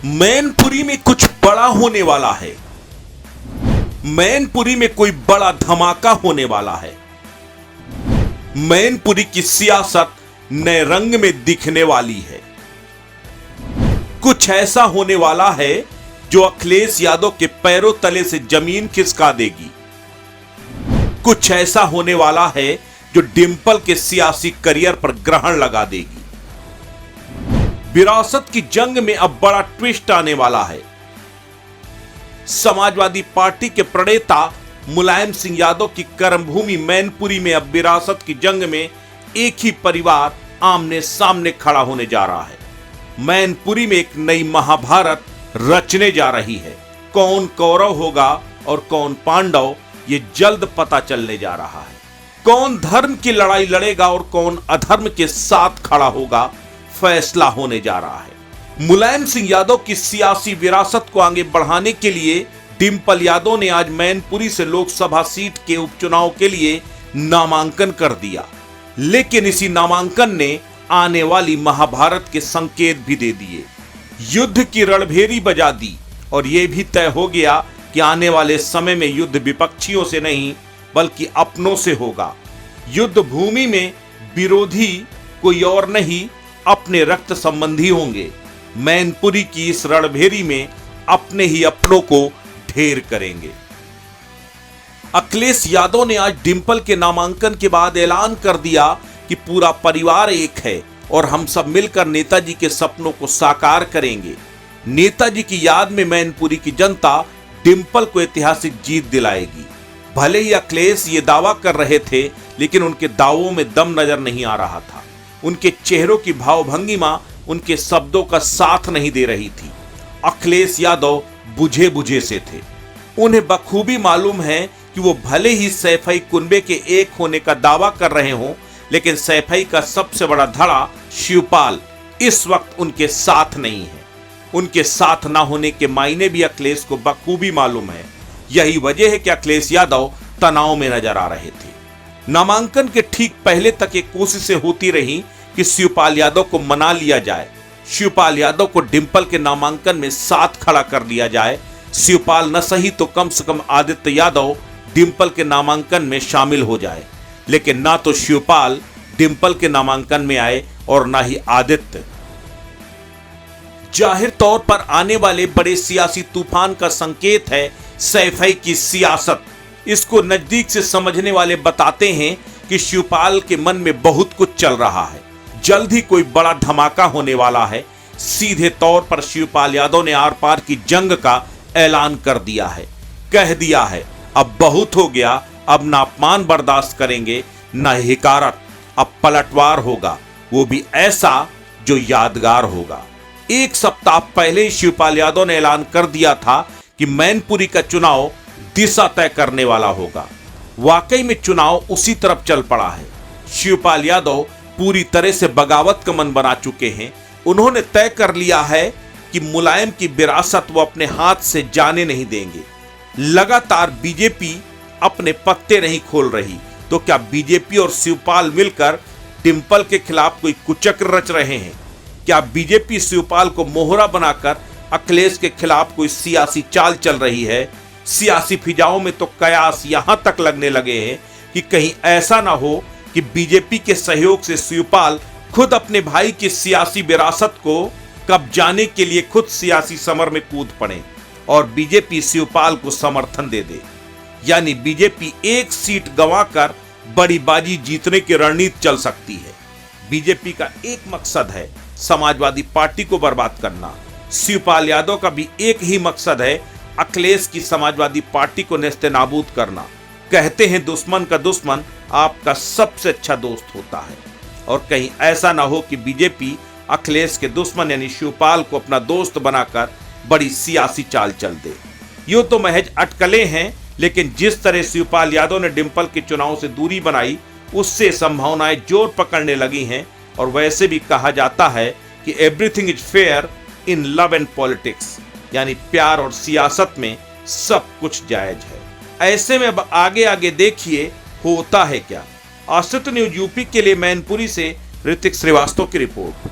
मैनपुरी में कुछ बड़ा होने वाला है। मैनपुरी में कोई बड़ा धमाका होने वाला है। मैनपुरी की सियासत नए रंग में दिखने वाली है। कुछ ऐसा होने वाला है जो अखिलेश यादव के पैरों तले से जमीन खिसका देगी। कुछ ऐसा होने वाला है जो डिंपल के सियासी करियर पर ग्रहण लगा देगी। विरासत की जंग में अब बड़ा ट्विस्ट आने वाला है। समाजवादी पार्टी के प्रणेता मुलायम सिंह यादव की कर्मभूमि मैनपुरी में अब विरासत की जंग में एक ही परिवार आमने सामने खड़ा होने जा रहा है। मैनपुरी में एक नई महाभारत रचने जा रही है। कौन कौरव होगा और कौन पांडव, ये जल्द पता चलने जा रहा है। कौन धर्म की लड़ाई लड़ेगा और कौन अधर्म के साथ खड़ा होगा, फैसला होने जा रहा है। मुलायम सिंह यादव की सियासी विरासत को आगे बढ़ाने के लिए डिंपल यादव ने आज मैनपुरी से लोकसभा सीट के उपचुनाव के लिए नामांकन कर दिया। लेकिन इसी नामांकन ने आने वाली महाभारत के संकेत भी दे दिए। युद्ध की रणभेरी बजा दी और यह भी तय हो गया कि आने वाले समय में युद्ध विपक्षियों से नहीं बल्कि अपनों से होगा। युद्ध भूमि में विरोधी कोई और नहीं, अपने रक्त संबंधी होंगे। मैनपुरी की इस रणभेरी में अपने ही अपनों को ढेर करेंगे। अखिलेश यादव ने आज डिंपल के नामांकन के बाद ऐलान कर दिया कि पूरा परिवार एक है और हम सब मिलकर नेताजी के सपनों को साकार करेंगे। नेताजी की याद में मैनपुरी की जनता डिंपल को ऐतिहासिक जीत दिलाएगी। भले ही अखिलेश ये दावा कर रहे थे, लेकिन उनके दावों में दम नजर नहीं आ रहा था। उनके चेहरों की भावभंगिमा उनके शब्दों का साथ नहीं दे रही थी। अखिलेश यादव बुझे बुझे से थे। उन्हें बखूबी मालूम है कि वो भले ही सैफई कुनबे के एक होने का दावा कर रहे हों, लेकिन सैफई का सबसे बड़ा धड़ा शिवपाल इस वक्त उनके साथ नहीं है। उनके साथ ना होने के मायने भी अखिलेश को बखूबी मालूम है। यही वजह है कि अखिलेश यादव तनाव में नजर आ रहे थे। नामांकन के ठीक पहले तक ये कोशिशें होती रही कि शिवपाल यादव को मना लिया जाए, शिवपाल यादव को डिंपल के नामांकन में साथ खड़ा कर लिया जाए। शिवपाल न सही तो कम से कम आदित्य यादव डिंपल के नामांकन में शामिल हो जाए, लेकिन ना तो शिवपाल डिंपल के नामांकन में आए और ना ही आदित्य। जाहिर तौर पर आने वाले बड़े सियासी तूफान का संकेत है सैफई की सियासत। इसको नजदीक से समझने वाले बताते हैं कि शिवपाल के मन में बहुत कुछ चल रहा है। जल्द ही कोई बड़ा धमाका होने वाला है। सीधे तौर पर शिवपाल यादव ने आर पार की जंग का ऐलान कर दिया है। कह दिया है अब बहुत हो गया, अब ना अपमान बर्दाश्त करेंगे ना हिकारत, अब पलटवार होगा, वो भी ऐसा जो यादगार होगा। एक सप्ताह पहले ही शिवपाल यादव ने ऐलान कर दिया था कि मैनपुरी का चुनाव दिशा तय करने वाला होगा। वाकई में चुनाव उसी तरफ चल पड़ा है। शिवपाल यादव पूरी तरह से बगावत का मन बना चुके हैं। उन्होंने तय कर लिया है कि मुलायम की विरासत वो अपने हाथ से जाने नहीं देंगे। लगातार बीजेपी अपने पत्ते नहीं खोल रही, तो क्या बीजेपी और शिवपाल मिलकर डिंपल के खिलाफ कोई कुचक्र रच रहे हैं? क्या बीजेपी शिवपाल को मोहरा बनाकर अखिलेश के खिलाफ कोई सियासी चाल चल रही है? सियासी फिजाओं में तो कयास यहां तक लगने लगे हैं कि कहीं ऐसा ना हो कि बीजेपी के सहयोग से शिवपाल खुद अपने भाई की सियासी विरासत को कब्जाने के लिए खुद सियासी समर में कूद पड़े और बीजेपी शिवपाल को समर्थन दे दे। यानी बीजेपी एक सीट गंवाकर बड़ी बाजी जीतने की रणनीति चल सकती है। बीजेपी का एक मकसद है समाजवादी पार्टी को बर्बाद करना। शिवपाल यादव का भी एक ही मकसद है अखिलेश की समाजवादी पार्टी को नेस्तनाबूद करना। कहते हैं दुश्मन का दुश्मन आपका सबसे अच्छा दोस्त होता है, और कहीं ऐसा ना हो कि बीजेपी अखिलेश के दुश्मन यानी शिवपाल को अपना दोस्त बनाकर बड़ी सियासी चाल चल दे। यूं तो महज अटकलें हैं, लेकिन जिस तरह शिवपाल यादव ने डिंपल के चुनाव से दूरी बनाई, उससे संभावनाएं जोर पकड़ने लगी हैं। और वैसे भी कहा जाता है कि everything is fair in love and politics, यानी प्यार और सियासत में सब कुछ जायज है। ऐसे में अब आगे आगे देखिए होता है क्या। अस्तित्व न्यूज यूपी के लिए मैनपुरी से ऋतिक श्रीवास्तव की रिपोर्ट।